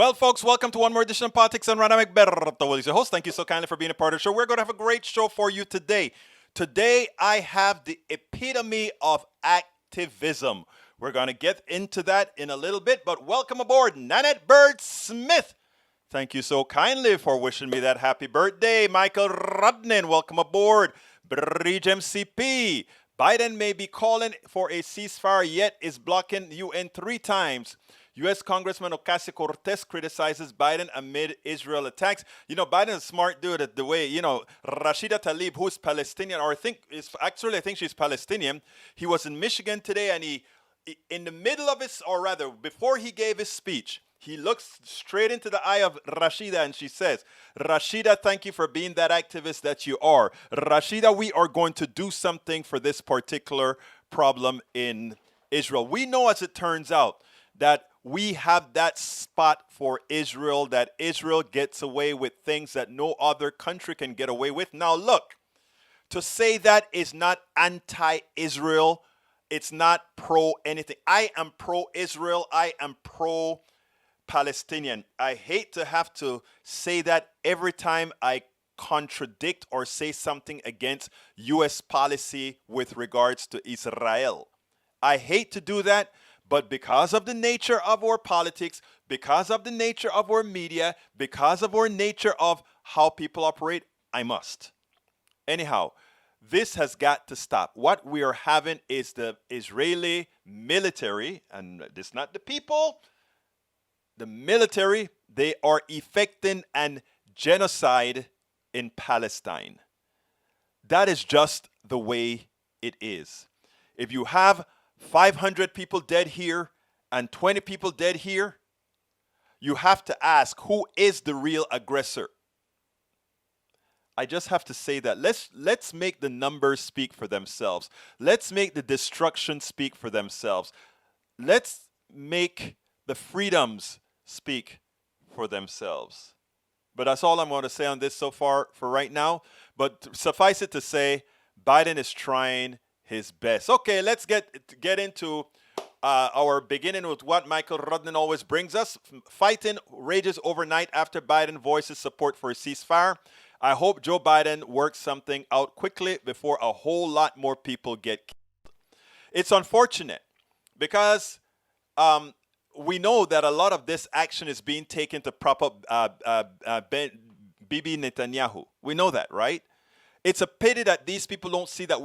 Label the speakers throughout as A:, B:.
A: Well, folks, welcome to one more edition of Politics and Rana McBerto. Will is your host. Thank you so kindly for being a part of the show. We're going to have a great show for you today. Today, I have the epitome of activism. We're going to get into that in a little bit, but welcome aboard, Nanette Bird Smith. Thank you so kindly for wishing me that happy birthday. Michael Rudnin, welcome aboard. Bridge MCP. Biden may be calling for a ceasefire, yet is blocking UN 3 times. U.S. Congressman Ocasio-Cortez criticizes Biden amid Israel attacks. You know, Biden's a smart dude at the way, Rashida Tlaib, who's Palestinian, or I think she's Palestinian. He was in Michigan today, and he, in the middle of his, or rather, before he gave his speech, he looks straight into the eye of Rashida and she says, Rashida, thank you for being that activist that you are. Rashida, we are going to do something for this particular problem in Israel. We know, as it turns out, that we have that spot for Israel, that Israel gets away with things that no other country can get away with. Now, look, to say that is not anti-Israel. It's not pro-anything. I am pro-Israel. I am pro-Palestinian. I hate to have to say that every time I contradict or say something against U.S. policy with regards to Israel. I hate to do that. But because of the nature of our politics, because of the nature of our media, because of our nature of how people operate, I must. Anyhow, this has got to stop. What we are having is the Israeli military, and this not the people, the military, they are effecting an genocide in Palestine. That is just the way it is. If you have 500 people dead here and 20 people dead here, you have to ask, who is the real aggressor? I just have to say that. Let's make the numbers speak for themselves. Let's make the destruction speak for themselves. Let's make the freedoms speak for themselves. But that's all I'm going to say on this so far for right now. But suffice it to say, Biden is trying his best. Okay, let's get into our beginning with what Michael Rudnin always brings us. Fighting rages overnight after Biden voices support for a ceasefire. I hope Joe Biden works something out quickly before a whole lot more people get killed. It's unfortunate because we know that a lot of this action is being taken to prop up Bibi Netanyahu. We know that, right? It's a pity that these people don't see that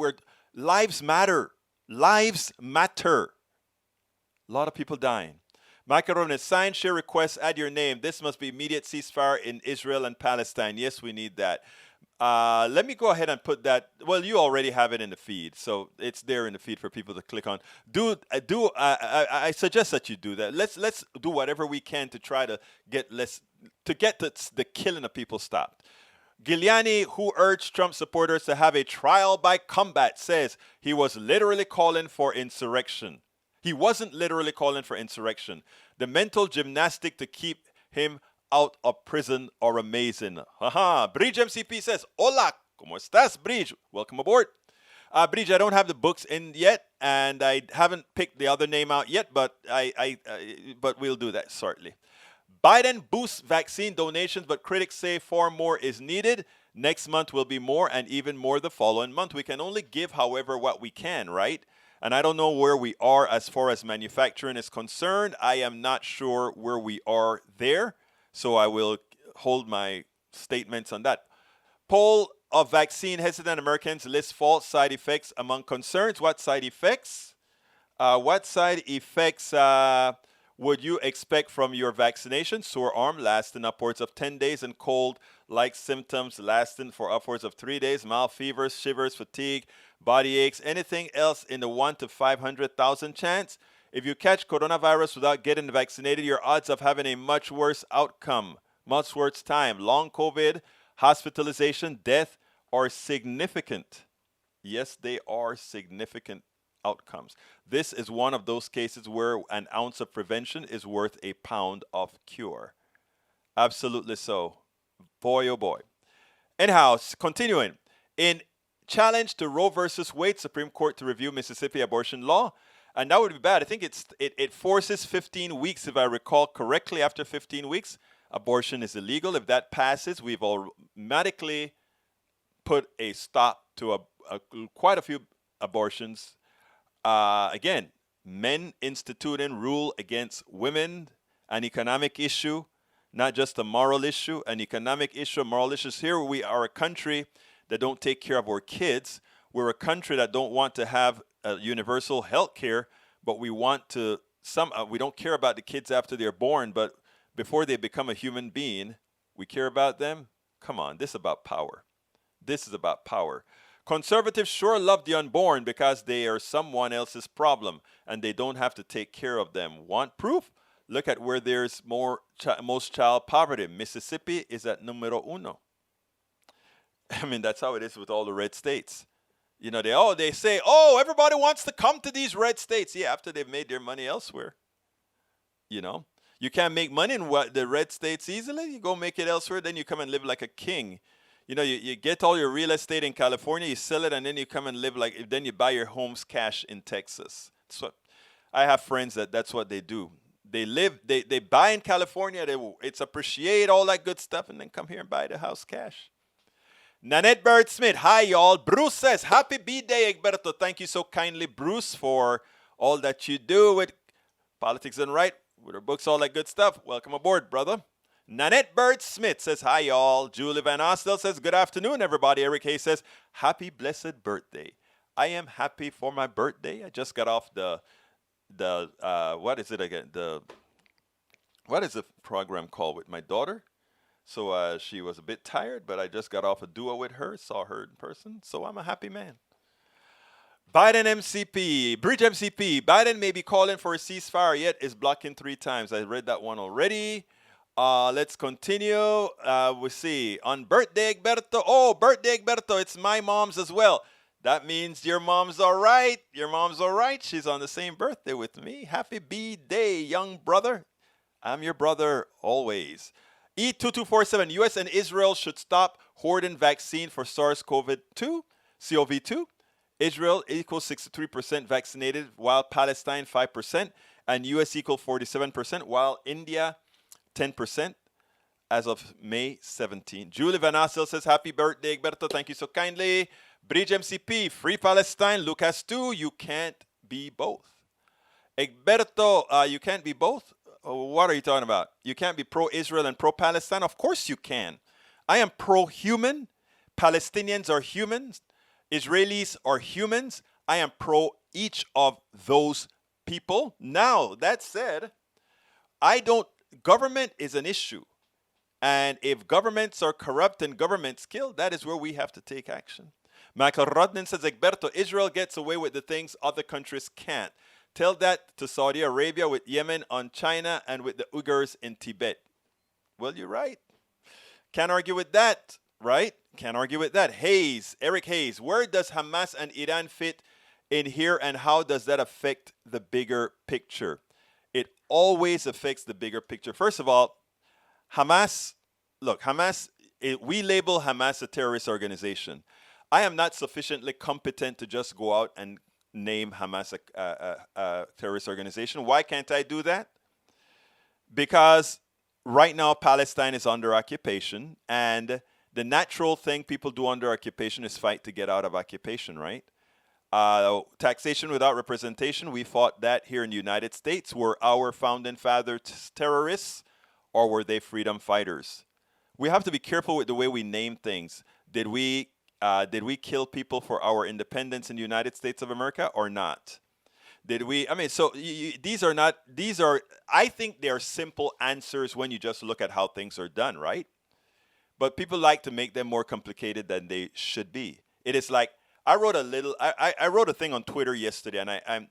A: lives matter. Lives matter. A lot of people dying. Michael Rudnin, sign, share, request, add your name. This must be immediate ceasefire in Israel and Palestine. Yes, we need that. Let me go ahead and put that. Well, you already have it in the feed, so it's there in the feed for people to click on. I suggest that you do that. Let's do whatever we can to try to get the killing of people stopped. Giuliani, who urged Trump supporters to have a trial by combat, says he was literally calling for insurrection. He wasn't literally calling for insurrection. The mental gymnastic to keep him out of prison are amazing. Haha. Bridge MCP says, Hola, ¿cómo estás, Bridge? Welcome aboard. Bridge, I don't have the books in yet, and I haven't picked the other name out yet, but but we'll do that shortly. Biden boosts vaccine donations, but critics say far more is needed. Next month will be more, and even more the following month. We can only give, however, what we can, right? And I don't know where we are as far as manufacturing is concerned. I am not sure where we are there, so I will hold my statements on that. Poll of vaccine hesitant Americans lists false side effects among concerns. What side effects? Would you expect from your vaccination? Sore arm lasting upwards of 10 days and cold-like symptoms lasting for upwards of 3 days, mild fevers, shivers, fatigue, body aches, anything else in the 1 to 500,000 chance? If you catch coronavirus without getting vaccinated, your odds of having a much worse outcome, much worse time, long COVID, hospitalization, death are significant. Yes, they are significant outcomes. This is one of those cases where an ounce of prevention is worth a pound of cure. Absolutely so. Boy, oh boy. Anyhow, continuing. In challenge to Roe versus Wade, Supreme Court to review Mississippi abortion law, And that would be bad. I think it forces 15 weeks, if I recall correctly. After 15 weeks, abortion is illegal. If that passes, we've automatically put a stop to quite a few abortions. Again, men instituting rule against women, an economic issue, not just a moral issue, an economic issue, a moral issue. Here we are a country that don't take care of our kids. We're a country that don't want to have universal health care, but we want to we don't care about the kids after they're born, but before they become a human being, we care about them. Come on, this is about power. This is about power. Conservatives sure love the unborn because they are someone else's problem and they don't have to take care of them. Want proof? Look at where there's most child poverty. Mississippi is at numero uno. I mean, that's how it is with all the red states. You know, they say, oh, everybody wants to come to these red states. Yeah, after they've made their money elsewhere. You know, you can't make money in the red states easily. You go make it elsewhere, then you come and live like a king. You know, you get all your real estate in California, you sell it, and then you come and live then you buy your homes cash in Texas. That's what I have friends that's what they do. They buy in California, it's appreciate, all that good stuff, and then come here and buy the house cash. Nanette Bird Smith, hi y'all. Bruce says, happy B-Day, Egberto. Thank you so kindly, Bruce, for all that you do with Politics and Right, with our books, all that good stuff. Welcome aboard, brother. Nanette Bird Smith says, hi y'all. Julie Van Ostel says, good afternoon, everybody. Eric Hayes says, happy blessed birthday. I am happy for my birthday. I just got off the what is it again? What is the program called with my daughter? So she was a bit tired, but I just got off a duo with her, saw her in person. So I'm a happy man. Biden MCP, Bridge MCP. Biden may be calling for a ceasefire, yet is blocking 3 times. I read that one already. Let's continue. We see on birthday, Egberto. Oh, birthday, Egberto. It's my mom's as well. That means your mom's all right. Your mom's all right. She's on the same birthday with me. Happy B-Day, young brother. I'm your brother always. E2247, U.S. and Israel should stop hoarding vaccine for SARS-CoV-2, CoV-2. Israel equals 63% vaccinated, while Palestine 5%, and U.S. equals 47%, while India 10% as of May 17. Julie Van Assel says, happy birthday, Egberto. Thank you so kindly. Bridge MCP, Free Palestine, Lucas 2, you can't be both. Egberto, you can't be both? What are you talking about? You can't be pro-Israel and pro-Palestine? Of course you can. I am pro-human. Palestinians are humans. Israelis are humans. I am pro each of those people. Now, that said, government is an issue. And if governments are corrupt and governments kill, that is where we have to take action. Michael Rodman says, Egberto, Israel gets away with the things other countries can't. Tell that to Saudi Arabia with Yemen, on China, and with the Uyghurs in Tibet. Well, you're right. Can't argue with that, right? Can't argue with that. Hayes, Eric Hayes, where does Hamas and Iran fit in here, and how does that affect the bigger picture? It always affects the bigger picture. First of all, Hamas, we label Hamas a terrorist organization. I am not sufficiently competent to just go out and name Hamas a terrorist organization. Why can't I do that? Because right now Palestine is under occupation, and the natural thing people do under occupation is fight to get out of occupation, right? Taxation without representation, we fought that here in the United States. Were our founding fathers terrorists, or were they freedom fighters? We have to be careful with the way we name things. Did we kill people for our independence in the United States of America or not? Did we? I mean, so these are, I think they are simple answers when you just look at how things are done, right? But people like to make them more complicated than they should be. It is like, I wrote a thing on Twitter yesterday, and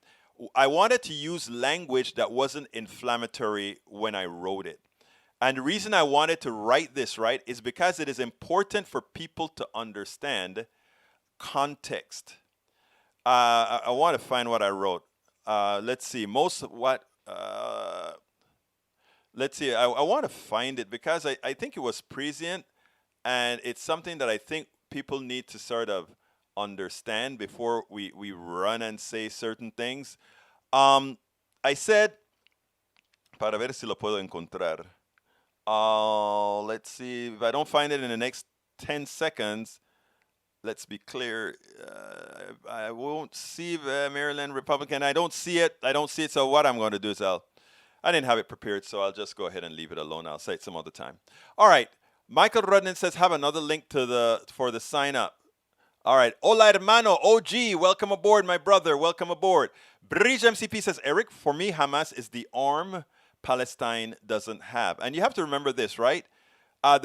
A: I wanted to use language that wasn't inflammatory when I wrote it. And the reason I wanted to write this, right, is because it is important for people to understand context. I want to find what I wrote. Let's see. Let's see. I want to find it because I think it was prescient, and it's something that I think people need to sort of understand before we run and say certain things. I said, para ver si lo puedo encontrar. Let's see. If I don't find it in the next 10 seconds, let's be clear. I won't see the Maryland Republican. I don't see it. So what I'm going to do is I didn't have it prepared, so I'll just go ahead and leave it alone. I'll say it some other time. All right. Michael Rudnan says have another link for the sign up. All right. Hola, hermano. OG, welcome aboard, my brother. Welcome aboard. Bridge MCP says, Eric, for me, Hamas is the arm Palestine doesn't have. And you have to remember this, right?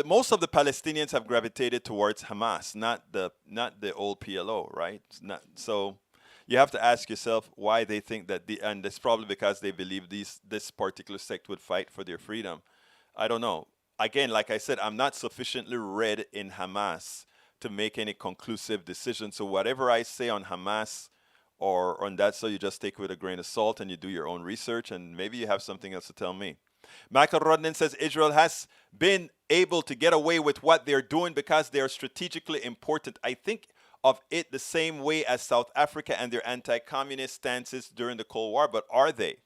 A: Most of the Palestinians have gravitated towards Hamas, not the old PLO, right? So you have to ask yourself why they think that, and it's probably because they believe this particular sect would fight for their freedom. I don't know. Again, like I said, I'm not sufficiently read in Hamas to make any conclusive decision. So whatever I say on Hamas or on that, so you just take it with a grain of salt and you do your own research, and maybe you have something else to tell me. Michael Rodnan says Israel has been able to get away with what they're doing because they are strategically important. I think of it the same way as South Africa and their anti-communist stances during the Cold War, but are they?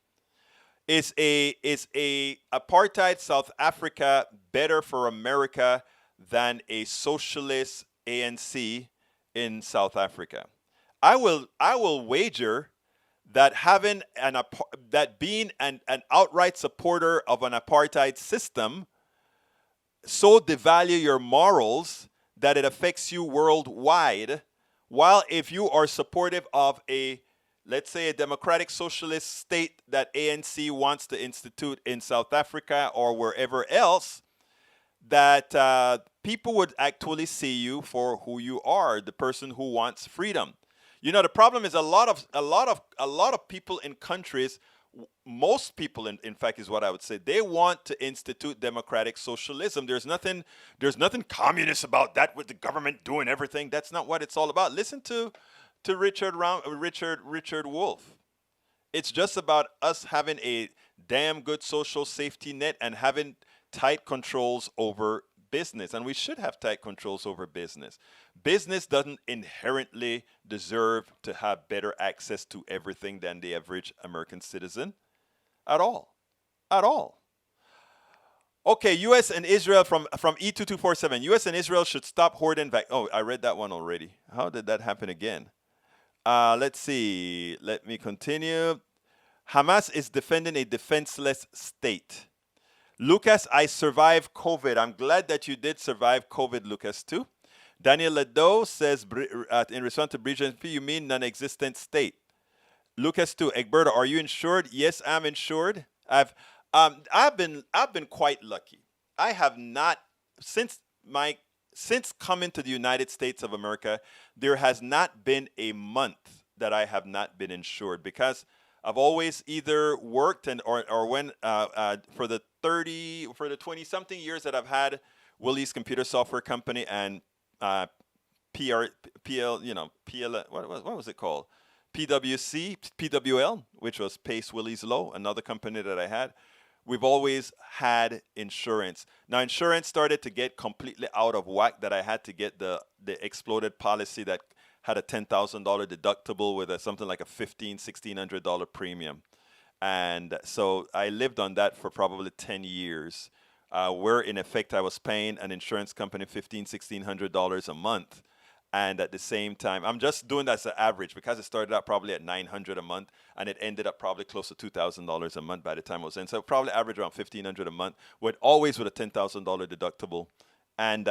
A: Is a apartheid South Africa better for America than a socialist ANC in South Africa? I will wager that being an outright supporter of an apartheid system so devalue your morals that it affects you worldwide, while if you are supportive of let's say a democratic socialist state that ANC wants to institute in South Africa or wherever else, that people would actually see you for who you are, the person who wants freedom. You know, the problem is a lot of people in countries, most people in fact is what I would say, they want to institute democratic socialism. There's nothing communist about that with the government doing everything. That's not what it's all about. Listen to Richard Wolff. It's just about us having a damn good social safety net and having tight controls over business, and we should have tight controls over business. Business doesn't inherently deserve to have better access to everything than the average American citizen at all. Okay, U.S. and Israel from E2247. U.S. and Israel should stop hoarding Oh, I read that one already. How did that happen again? Let's see. Let me continue. Hamas is defending a defenseless state. Lucas, I survived COVID. I'm glad that you did survive COVID, Lucas, too. Daniel Ledo says, in response to Bridge NP, you mean non-existent state. Lucas, too. Egberto, are you insured? Yes, I'm insured. I've been quite lucky. I have not, since coming to the United States of America, there has not been a month that I have not been insured, because I've always either worked or when for the 20 something years that I've had Willie's Computer Software Company and what was it called? PWL, which was Pace Willie's Low, another company that I had. We've always had insurance. Now, insurance started to get completely out of whack, that I had to get the exploded policy that had a $10,000 deductible with something like a $1,600 premium. And so I lived on that for probably 10 years, where in effect I was paying an insurance company $1,600 a month. And at the same time, I'm just doing that as an average, because it started out probably at $900 a month, and it ended up probably close to $2,000 a month by the time I was in. So probably average around $1,500 a month, always with a $10,000 deductible. And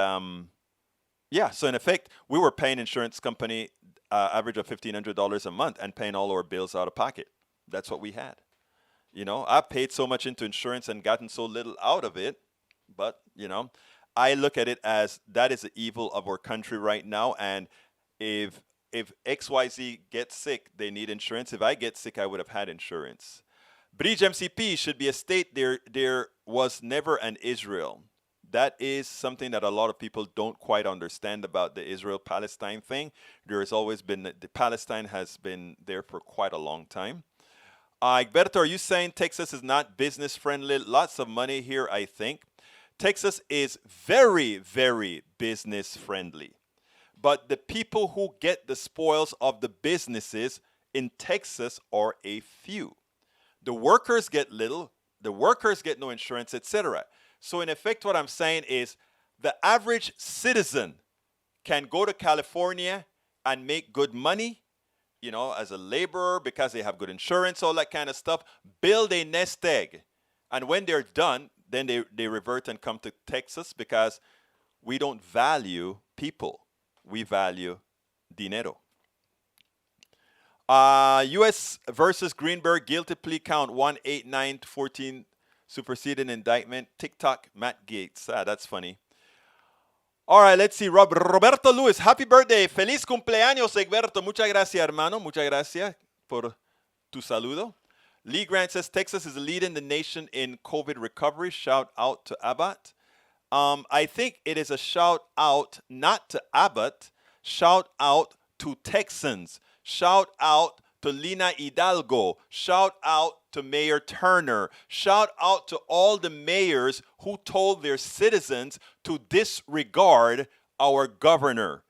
A: yeah, so in effect, we were paying insurance company average of $1,500 a month and paying all our bills out of pocket. That's what we had. You know, I paid so much into insurance and gotten so little out of it, but you know, I look at it as that is the evil of our country right now. And if XYZ gets sick, they need insurance. If I get sick, I would have had insurance. Bridge MCP should be a state. There was never an Israel. That is something that a lot of people don't quite understand about the Israel-Palestine thing. There has always been, the Palestine has been there for quite a long time. Egberto, are you saying Texas is not business friendly? Lots of money here, I think. Texas is very, very business friendly. But the people who get the spoils of the businesses in Texas are a few. The workers get little, the workers get no insurance, etc. So in effect, what I'm saying is the average citizen can go to California and make good money, as a laborer because they have good insurance, all that kind of stuff, build a nest egg. And when they're done, then they revert and come to Texas because we don't value people. We value dinero. U.S. versus Greenberg, guilty plea count 189-14, superseded indictment. TikTok, Matt Gaetz. That's funny. All right, let's see. Roberto Luis, happy birthday. Feliz cumpleaños, Egberto. Muchas gracias, hermano. Muchas gracias por tu saludo. Lee Grant says Texas is leading the nation in COVID recovery. Shout out to Abbott. I think it is a shout out not to Abbott. Shout out to Texans. Shout out to Lina Hidalgo. Shout out to Mayor Turner. Shout out to all the mayors who told their citizens to disregard our governor.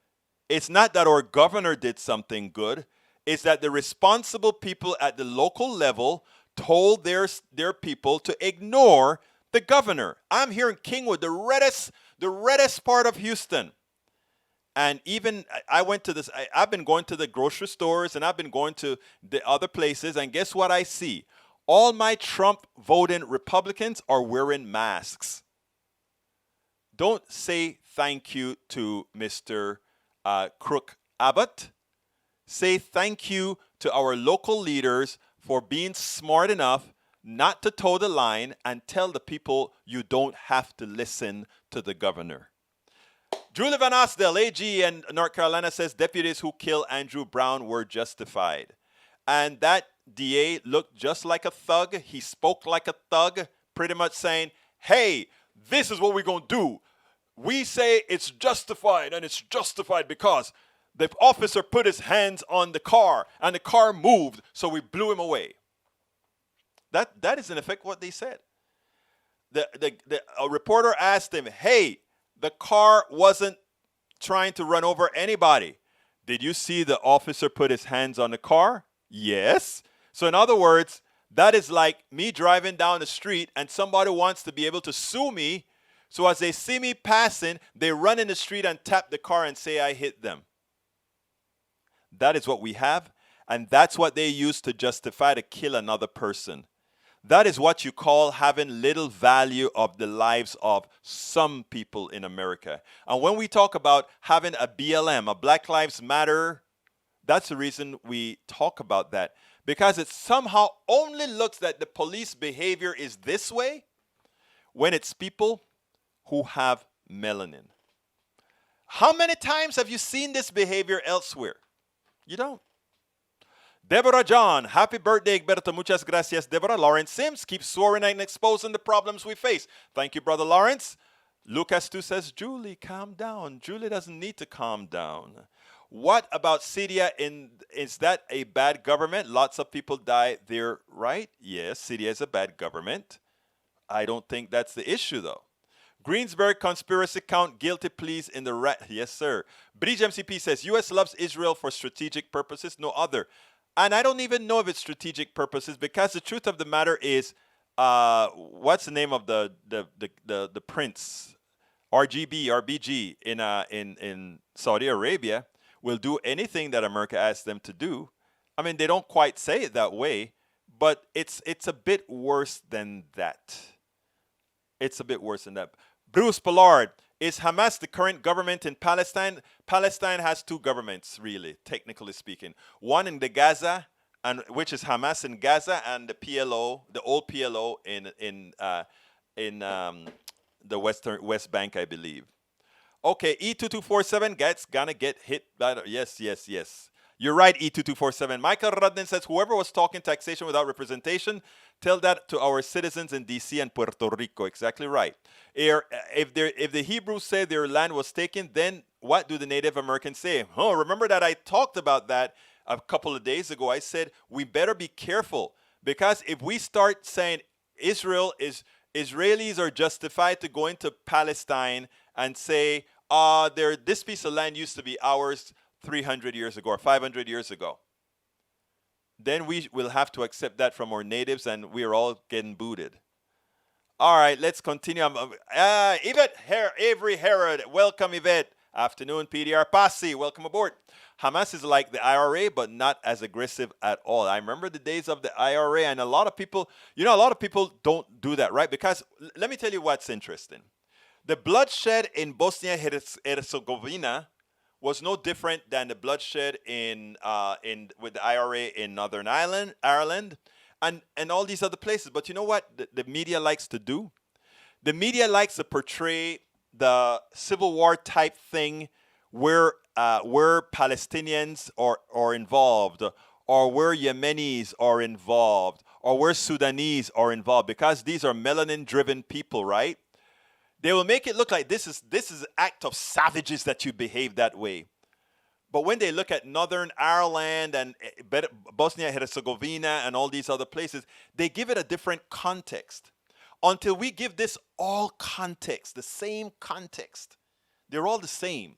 A: It's not that our governor did something good. It's that the responsible people at the local level told their people to ignore the governor. I'm here in Kingwood, the reddest part of Houston. And even I went to this, I've been going to the grocery stores and I've been going to the other places. And guess what I see? All my Trump voting Republicans are wearing masks. Don't say thank you to Mr. Crook Abbott. Say thank you to our local leaders for being smart enough not to toe the line and tell the people you don't have to listen to the governor. Julie Van Asdel, AG in North Carolina, says deputies who killed Andrew Brown were justified. And that DA looked just like a thug. He spoke like a thug, pretty much saying, hey, this is what we're going to do. We say it's justified, and it's justified because the officer put his hands on the car, and the car moved, so we blew him away. That is, in effect, what they said. A reporter asked him, hey, the car wasn't trying to run over anybody. Did you see the officer put his hands on the car? Yes. So in other words, that is like me driving down the street and somebody wants to be able to sue me. So as they see me passing, they run in the street and tap the car and say I hit them. That is what we have. And that's what they use to justify to kill another person. That is what you call having little value of the lives of some people in America. And when we talk about having a BLM, a Black Lives Matter, that's the reason we talk about that. Because it somehow only looks that the police behavior is this way when it's people who have melanin. How many times have you seen this behavior elsewhere? You don't. Deborah John, happy birthday, Egberto. Muchas gracias, Deborah. Lawrence Sims, keep soaring and exposing the problems we face. Thank you, Brother Lawrence. Lucas 2 says, Julie, calm down. Julie doesn't need to calm down. What about Syria? Is that a bad government? Lots of people die there, right? Yes, Syria is a bad government. I don't think that's the issue, though. Greensburg conspiracy count, guilty pleas in the rat. Yes, sir. Bridge MCP says, U.S. loves Israel for strategic purposes, no other. And I don't even know if it's strategic purposes because the truth of the matter is, what's the name of the prince? RBG in Saudi Arabia will do anything that America asks them to do. I mean, they don't quite say it that way, but it's a bit worse than that. It's a bit worse than that. Bruce Pollard, is Hamas the current government in Palestine? Palestine has two governments, really, technically speaking. One in the Gaza, which is Hamas in Gaza, and the PLO, the old PLO in the West Bank, I believe. Okay, E2247 gonna get hit by the, yes. You're right, E2247. Michael Rudden says, whoever was talking taxation without representation, tell that to our citizens in D.C. and Puerto Rico. Exactly right. If the Hebrews say their land was taken, then what do the Native Americans say? Oh, remember that I talked about that a couple of days ago. I said we better be careful because if we start saying Israelis are justified to go into Palestine and say, this piece of land used to be ours 300 years ago or 500 years ago, then we will have to accept that from our natives, and we are all getting booted. All right, let's continue. Yvette Avery Herod, welcome, Yvette. Afternoon, PDR Posse, welcome aboard. Hamas is like the IRA, but not as aggressive at all. I remember the days of the IRA, and a lot of people, a lot of people don't do that, right? Because let me tell you what's interesting. The bloodshed in Bosnia Herzegovina was no different than the bloodshed in with the IRA in Northern Ireland, and all these other places. But you know what the media likes to do? The media likes to portray the Civil War type thing where Palestinians are involved, or where Yemenis are involved, or where Sudanese are involved, because these are melanin-driven people, right? They will make it look like this is an act of savages that you behave that way. But when they look at Northern Ireland and Bosnia Herzegovina and all these other places, they give it a different context. Until we give this all context, the same context, they're all the same.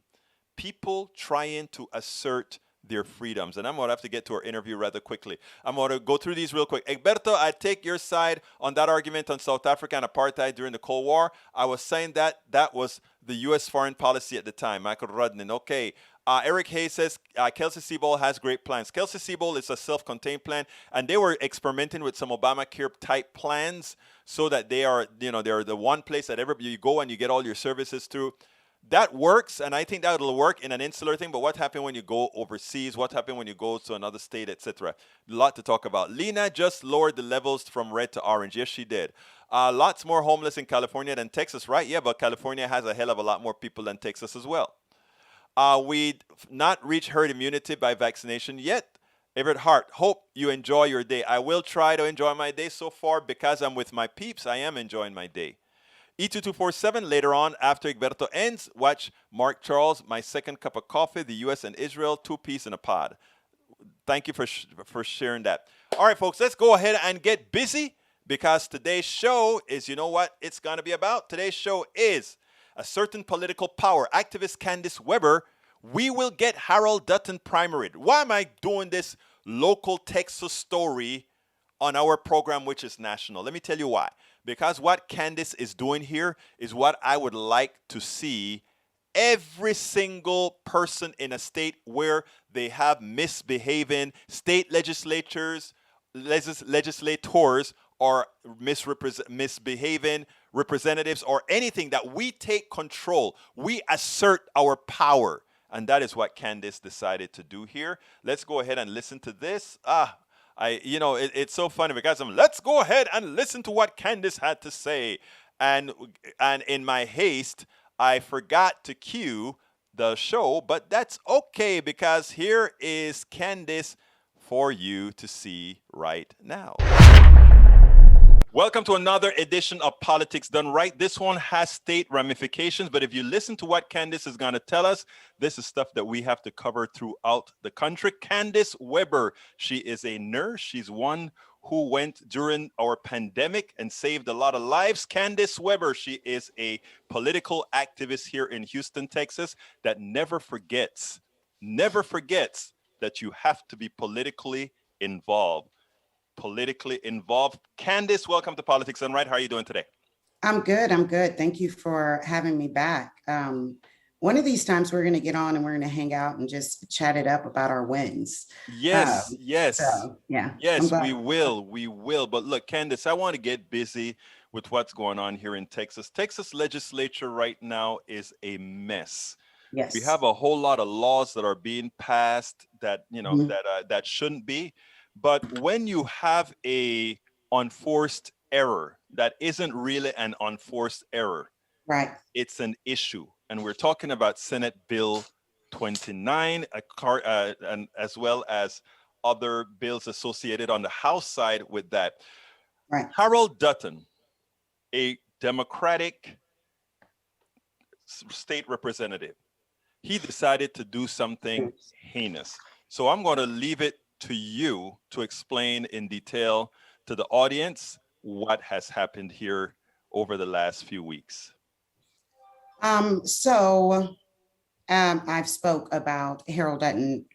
A: People trying to assert their freedoms. And I'm going to have to get to our interview rather quickly. I'm going to go through these real quick. Egberto, I take your side on that argument on South Africa and apartheid during the Cold War. I was saying that was the U.S. foreign policy at the time. Michael Rudnin, okay. Eric Hayes says Kelsey Seybold has great plans. Kelsey Seybold is a self-contained plan, and they were experimenting with some Obamacare type plans so that they're the one place that everybody you go and you get all your services through. That works, and I think that will work in an insular thing, but what happened when you go overseas? What happened when you go to another state, etc.? A lot to talk about. Lena just lowered the levels from red to orange. Yes, she did. Lots more homeless in California than Texas, right? Yeah, but California has a hell of a lot more people than Texas as well. We'd not reached herd immunity by vaccination yet. Everett Hart, hope you enjoy your day. I will try to enjoy my day so far because I'm with my peeps. I am enjoying my day. E2247, later on, after Egberto ends, watch Mark Charles, My Second Cup of Coffee, the U.S. and Israel, 2-piece in a pod. Thank you for sharing that. All right, folks, let's go ahead and get busy because today's show is, you know what it's going to be about? Today's show is Asserting Political Power. Activist Kandice Webber, we will get Harold Dutton primaried. Why am I doing this local Texas story on our program, which is national? Let me tell you why. Because what Kandice is doing here is what I would like to see every single person in a state where they have misbehaving state legislators or misbehaving representatives or anything, that we take control. We assert our power. And that is what Kandice decided to do here. Let's go ahead and listen to this. It's so funny because let's go ahead and listen to what Kandice had to say. And in my haste, I forgot to cue the show, but that's okay because here is Kandice for you to see right now. Welcome to another edition of Politics Done Right. This one has state ramifications, but if you listen to what Kandice is going to tell us, this is stuff that we have to cover throughout the country. Kandice Webber, she is a nurse. She's one who went during our pandemic and saved a lot of lives. Kandice Webber, she is a political activist here in Houston, Texas, that never forgets that you have to be politically involved. Kandice, welcome to Politics Done Right. How are you doing today?
B: I'm good. Thank you for having me back. One of these times we're going to get on and we're going to hang out and just chat it up about our wins.
A: Yes.
B: So, yeah.
A: Yes, we will. But look, Kandice, I want to get busy with what's going on here in Texas. Texas legislature right now is a mess.
B: Yes.
A: We have a whole lot of laws that are being passed that, that shouldn't be. But when you have a unforced error that isn't really an unforced error,
B: right,
A: it's an issue. And we're talking about Senate Bill 29, and as well as other bills associated on the House side with that.
B: Right.
A: Harold Dutton, a Democratic state representative, he decided to do something heinous. So I'm going to leave it to you to explain in detail to the audience what has happened here over the last few weeks.
B: I've spoke about Harold Dutton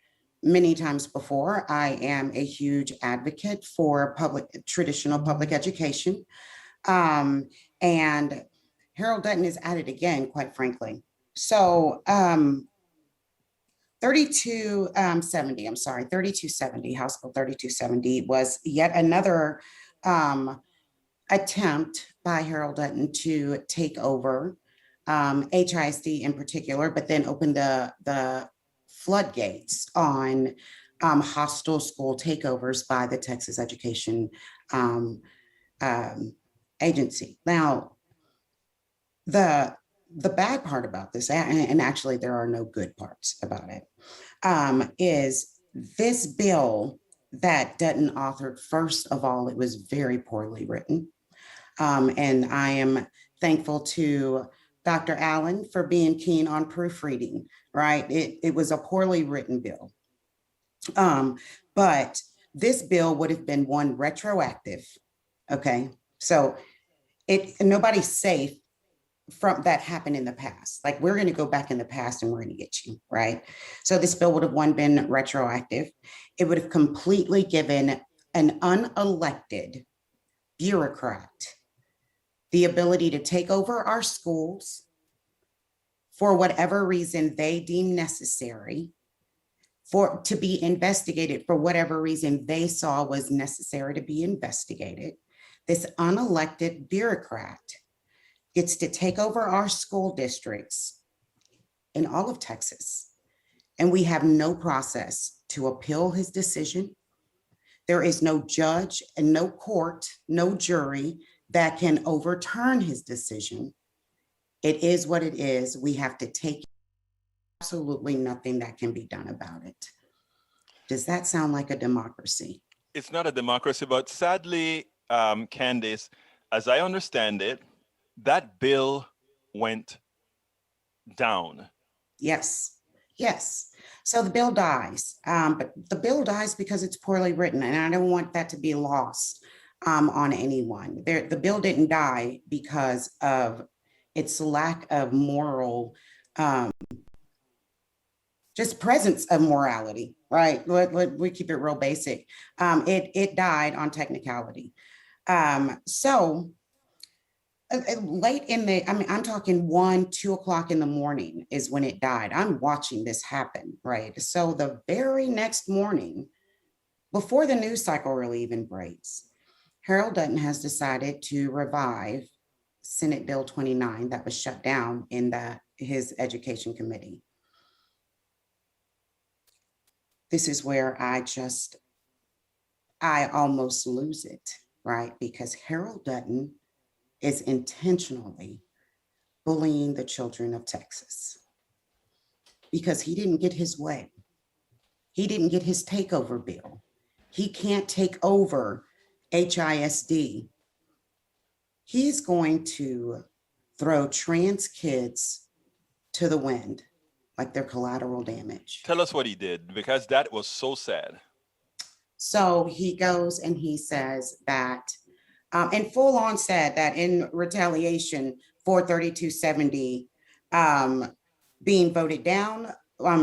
B: many times before, I am a huge advocate for traditional public education. And Harold Dutton is at it again, quite frankly. So 3270, I'm sorry, 3270, House Bill 3270 was yet another attempt by Harold Dutton to take over HISD in particular, but then open the floodgates on hostile school takeovers by the Texas Education um, um, Agency. Now, the bad part about this, and actually there are no good parts about it, is this bill that Dutton authored. First of all, it was very poorly written. And I am thankful to Dr. Allen for being keen on proofreading, right? It was a poorly written bill. But this bill would have been one retroactive. Okay. So nobody's safe from that happened in the past. Like, we're going to go back in the past and we're going to get you, right? So this bill would have been retroactive. It would have completely given an unelected bureaucrat the ability to take over our schools for whatever reason they deem necessary, to be investigated for whatever reason they saw was necessary to be investigated. This unelected bureaucrat gets to take over our school districts in all of Texas, and we have no process to appeal his decision. There is no judge and no court, no jury that can overturn his decision. It is what it is. We have to take absolutely nothing that can be done about it. Does that sound like a democracy?
A: It's not a democracy, but sadly, Kandice, as I understand it, that bill went down.
B: Yes, yes. So the bill dies, but the bill dies because it's poorly written, and I don't want that to be lost on anyone. The bill didn't die because of its lack of moral, just presence of morality, right? We keep it real basic. It died on technicality. So late in I'm talking 1-2 o'clock in the morning is when it died. I'm watching this happen, right? So the very next morning, before the news cycle really even breaks, Harold Dutton has decided to revive Senate Bill 29 that was shut down in his education committee. This is where I almost lose it, right? Because Harold Dutton is intentionally bullying the children of Texas because he didn't get his way. He didn't get his takeover bill. He can't take over HISD. He's going to throw trans kids to the wind like they're collateral damage.
A: Tell us what he did, because that was so sad.
B: So he goes and he says that, and full on said that in retaliation for 3270 being voted down,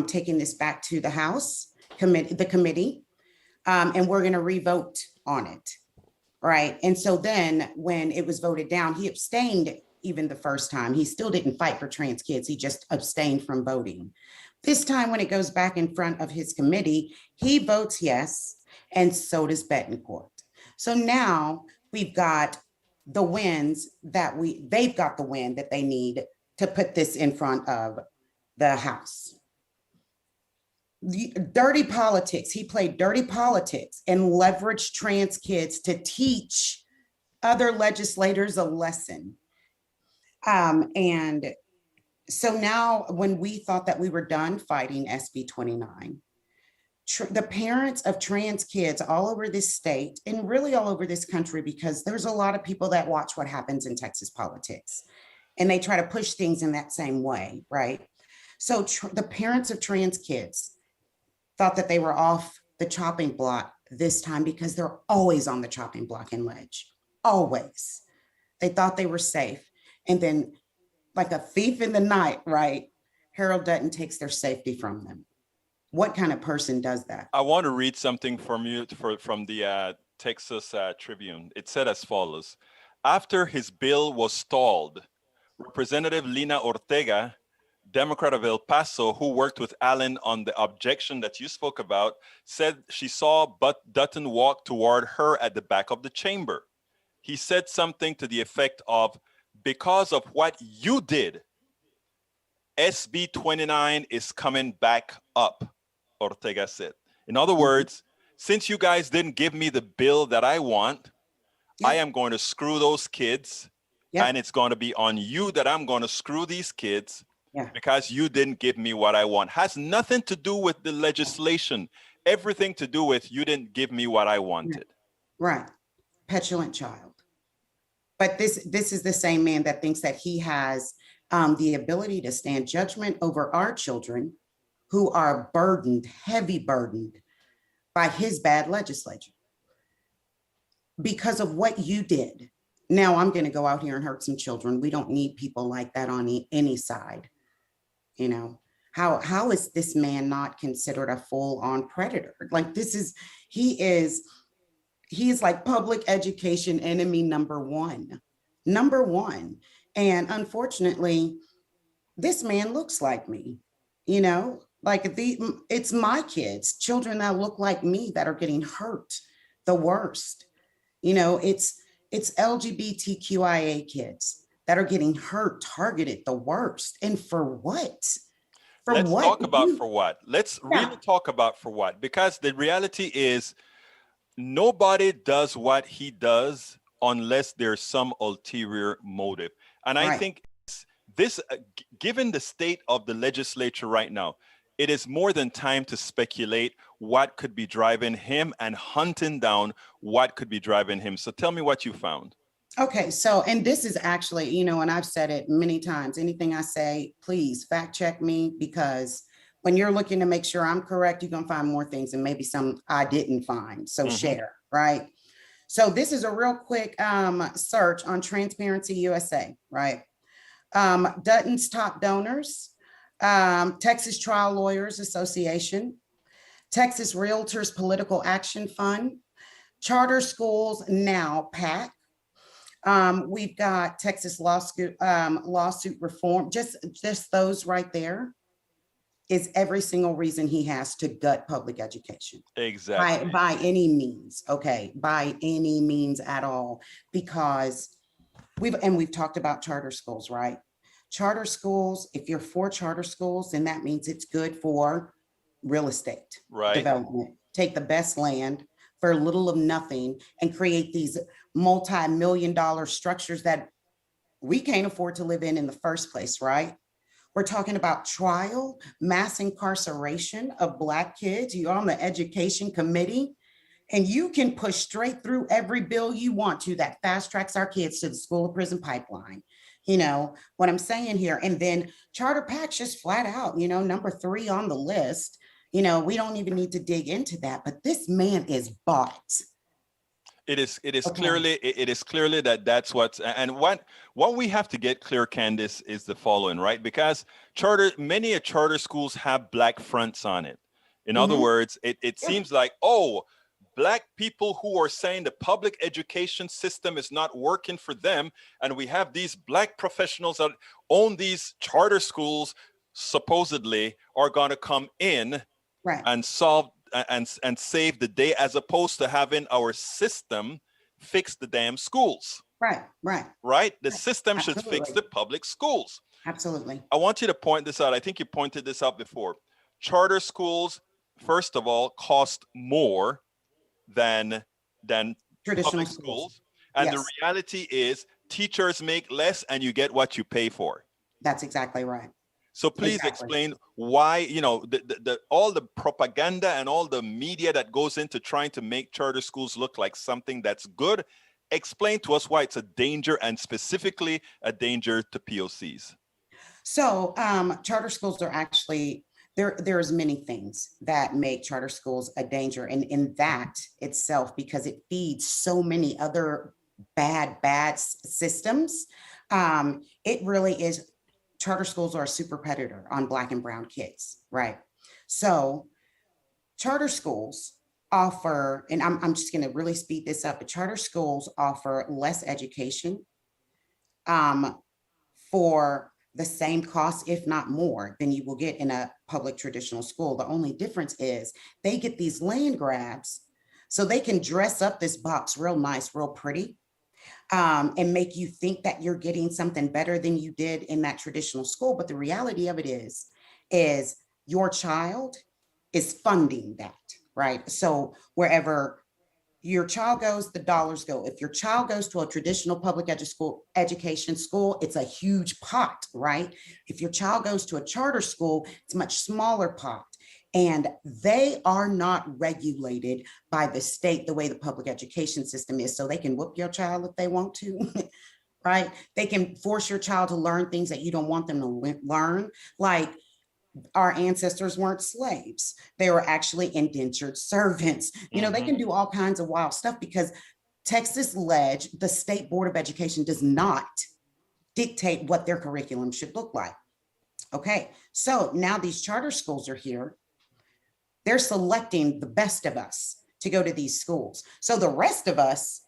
B: taking this back to the House committee, and we're going to revote on it. Right. And so then when it was voted down, he abstained even the first time. He still didn't fight for trans kids. He just abstained from voting. This time, when it goes back in front of his committee, he votes yes, and so does Betancourt. So now we've got the wins they've got the win that they need to put this in front of the House. Dirty politics. He played dirty politics and leveraged trans kids to teach other legislators a lesson. And so now, when we thought that we were done fighting SB 29, the parents of trans kids all over this state and really all over this country, because there's a lot of people that watch what happens in Texas politics and they try to push things in that same way, right? So the parents of trans kids thought that they were off the chopping block this time, because they're always on the chopping block in Ledge, always. They thought they were safe. And then, like a thief in the night, right, Harold Dutton takes their safety from them. What kind of person does that?
A: I want to read something from you from the Texas Tribune. It said as follows: after his bill was stalled, Representative Lina Ortega, Democrat of El Paso, who worked with Allen on the objection that you spoke about, said she saw Dutton walk toward her at the back of the chamber. He said something to the effect of, because of what you did, SB 29 is coming back up, Ortega said. In other words, since you guys didn't give me the bill that I want, I am going to screw those kids. And it's going to be on you that I'm going to screw these kids because you didn't give me what I want. Has nothing to do with the legislation. Everything to do with you didn't give me what I wanted.
B: Right. Petulant child. But this is the same man that thinks that he has the ability to stand judgment over our children who are burdened, heavy burdened by his bad legislature because of what you did. Now I'm going to go out here and hurt some children. We don't need people like that on any side. You know, how is this man not considered a full-on predator? Like he is like public education enemy number one. And unfortunately, this man looks like me, you know, like it's my kids, children that look like me that are getting hurt the worst. You know, it's LGBTQIA kids that are getting hurt, targeted the worst. And for what?
A: Let's talk about for what. Let's really talk about for what, because the reality is nobody does what he does unless there's some ulterior motive. And I think this, given the state of the legislature right now, it is more than time to speculate what could be driving him and hunting down what could be driving him. So tell me what you found.
B: Okay, so, and this is actually, you know, and I've said it many times, anything I say, please fact check me, because when you're looking to make sure I'm correct, you're gonna find more things and maybe some I didn't find, so share, right? So this is a real quick search on Transparency USA, right? Dutton's top donors, Texas Trial Lawyers Association, Texas Realtors Political Action Fund, Charter Schools Now, PAC. We've got Texas lawsuit reform. Just those right there is every single reason he has to gut public education.
A: Exactly.
B: By any means, okay, by any means at all, because we've talked about charter schools, right? Charter schools, if you're for charter schools, then that means it's good for real estate development. Take the best land for little of nothing and create these multi-million-dollar structures that we can't afford to live in the first place, right? We're talking about trial, mass incarceration of Black kids. You're on the education committee, and you can push straight through every bill you want to that fast tracks our kids to the school to prison pipeline. You know what I'm saying here? And then charter PACs just flat out, you know, number 3 on the list. You know, we don't even need to dig into that, but this man is bought.
A: It is clearly that's what's, and what we have to get clear, Kandice, is the following, right? Because many charter schools have Black fronts on it. In other words, it seems like, oh, Black people who are saying the public education system is not working for them, and we have these Black professionals that own these charter schools supposedly are going to come in and solve and save the day, as opposed to having our system fix the damn schools. Right. The system should fix the public schools.
B: Absolutely.
A: I want you to point this out. I think you pointed this out before. Charter schools, first of all, cost more than traditional public schools. And the reality is teachers make less and you get what you pay for.
B: That's exactly right.
A: So please explain why, you know, all the propaganda and all the media that goes into trying to make charter schools look like something that's good. Explain to us why it's a danger, and specifically a danger to POCs.
B: So charter schools are actually, there's many things that make charter schools a danger, and in that itself, because it feeds so many other bad systems, it really is. Charter schools are a super predator on Black and brown kids, right? So charter schools offer, and I'm just going to really speed this up, but charter schools offer less education um, for the same cost, if not more, than you will get in a public traditional school. The only difference is they get these land grabs so they can dress up this box real nice, real pretty, and make you think that you're getting something better than you did in that traditional school. But the reality of it is your child is funding that, right? So wherever your child goes, the dollars go. If your child goes to a traditional public education school, it's a huge pot, right? If your child goes to a charter school, it's a much smaller pot. And they are not regulated by the state the way the public education system is. So they can whoop your child if they want to, right? They can force your child to learn things that you don't want them to learn. Like, our ancestors weren't slaves. They were actually indentured servants. You know, they can do all kinds of wild stuff because Texas Ledge, the State Board of Education, does not dictate what their curriculum should look like. Okay, so now these charter schools are here. They're selecting the best of us to go to these schools. So the rest of us,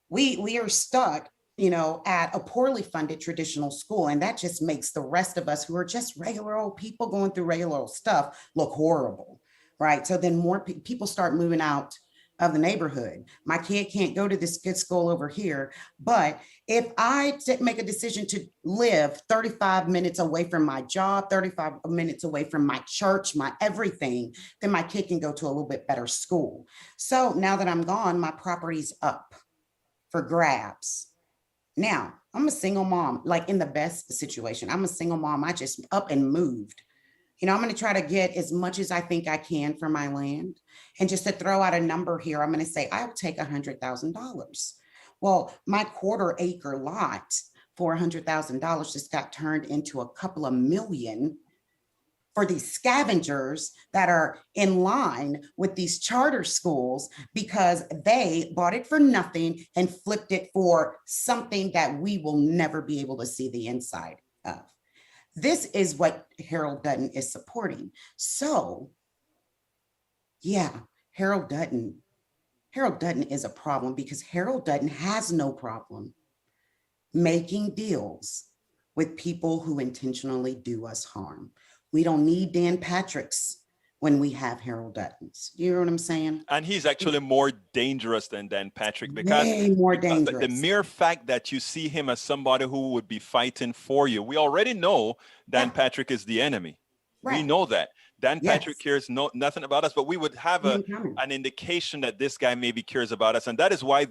B: we are stuck, you know, at a poorly funded traditional school. And that just makes the rest of us who are just regular old people going through regular old stuff look horrible, right? So then more people start moving out of the neighborhood. My kid can't go to this good school over here. But if I make a decision to live 35 minutes away from my job, 35 minutes away from my church, my everything, then my kid can go to a little bit better school. So now that I'm gone, my property's up for grabs. Now, I'm a single mom, like in the best situation. I'm a single mom. I just up and moved. You know, I'm going to try to get as much as I think I can for my land. And just to throw out a number here, I'm going to say I'll take $100,000. Well, my quarter-acre lot for $100,000 just got turned into a couple of million for these scavengers that are in line with these charter schools because they bought it for nothing and flipped it for something that we will never be able to see the inside of. This is what Harold Dutton is supporting. So, yeah, Harold Dutton is a problem because Harold Dutton has no problem making deals with people who intentionally do us harm. We don't need Dan Patrick's when we have Harold Dutton's. You know what I'm saying?
A: And he's actually more dangerous than Dan Patrick because
B: way more
A: the
B: dangerous.
A: mere fact that you see him as somebody who would be fighting for you, we already know Dan
B: Yeah.
A: Patrick is the enemy. We
B: Right.
A: know that. Dan
B: Yes.
A: Patrick cares nothing about us, but we would have an indication that this guy maybe cares about us. And that is why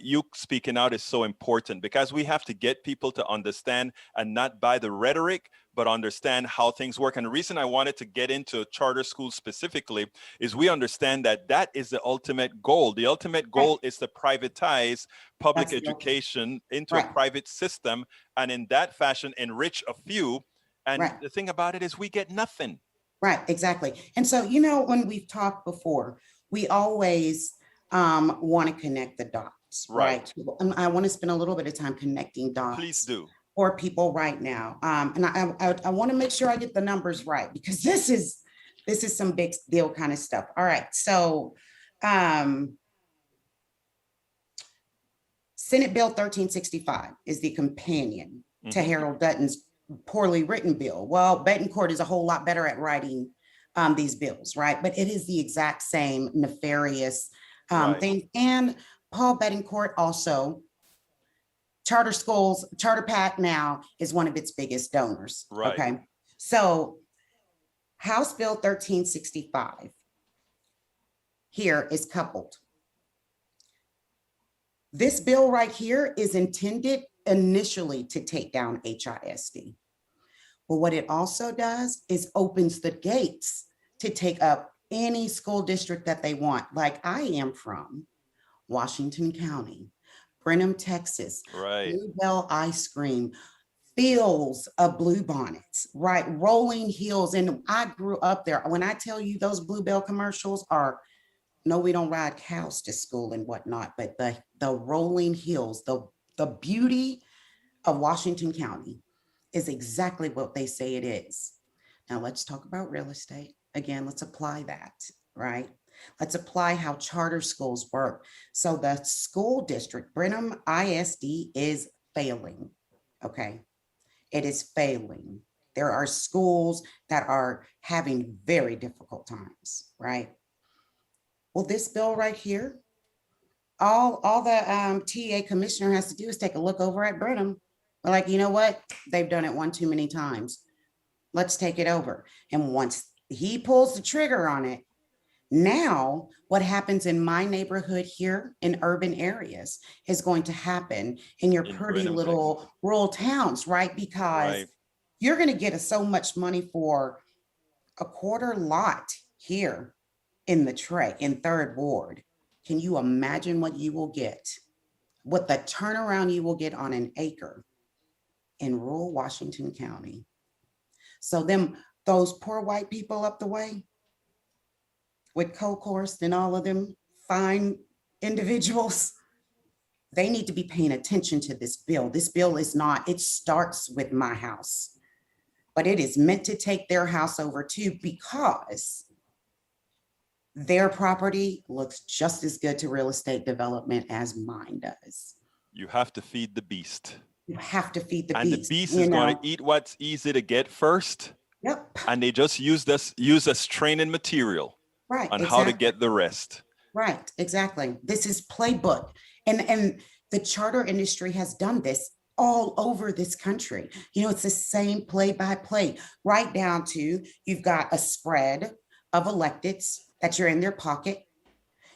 A: you speaking out is so important, because we have to get people to understand and not buy the rhetoric, but understand how things work. And the reason I wanted to get into charter schools specifically is we understand that that is the ultimate goal. The ultimate goal is to privatize public
B: That's
A: education into a
B: Right.
A: private system, and in that fashion enrich a few. And
B: Right.
A: the thing about it is we get nothing.
B: Right, exactly. And so, you know, when we've talked before, we always want to connect the dots,
A: Right.
B: right? And I want to spend a little bit of time connecting
A: Please
B: dots
A: do.
B: for people right now. And I want to make sure I get the numbers right because this is some big deal kind of stuff. All right, so Senate Bill 1365 is the companion to Harold Dutton's poorly written bill. Well, Betancourt is a whole lot better at writing these bills, right? But it is the exact same nefarious thing. And Paul Betancourt also, charter schools, Charter Pack now is one of its biggest donors.
A: Right.
B: Okay. So House Bill 1365 here is coupled. This bill right here is intended initially to take down HISD. But what it also does is opens the gates to take up any school district that they want. Like I am from Washington County, Brenham, Texas,
A: Right.
B: Bluebell ice cream, fields of bluebonnets, right? Rolling hills. And I grew up there. When I tell you those Bluebell commercials are, no, we don't ride cows to school and whatnot, but the rolling hills, the beauty of Washington County is exactly what they say it is. Now let's talk about real estate. Again, let's apply that. right? Let's apply how charter schools work. So the school district, Brenham ISD, is failing. Okay. It is failing. There are schools that are having very difficult times, right? Well, this bill right here, all the TA commissioner has to do is take a look over at Brenham. Like, you know what? They've done it one too many times. Let's take it over. And once he pulls the trigger on it, now what happens in my neighborhood here in urban areas is going to happen in your
A: In
B: pretty
A: Brenham,
B: little
A: Texas.
B: rural towns, right? Because
A: Right.
B: you're going to get so much money for a quarter lot here in the Trey, in Third Ward. Can you imagine what you will get? What the turnaround you will get on an acre in rural Washington County. So those poor white people up the way with co-course and all of them fine individuals, they need to be paying attention to this bill. This bill is not, it starts with my house, but it is meant to take their house over too, because their property looks just as good to real estate development as mine does.
A: You have to feed the beast.
B: You have to feed the
A: And
B: beast.
A: the beast is going to eat what's easy to get first.
B: Yep.
A: And they just use us training material
B: Right.
A: on
B: Exactly.
A: how to get the rest.
B: Right. Exactly. This is playbook. And the charter industry has done this all over this country. You know, it's the same play by play, right down to you've got a spread of electeds that you're in their pocket.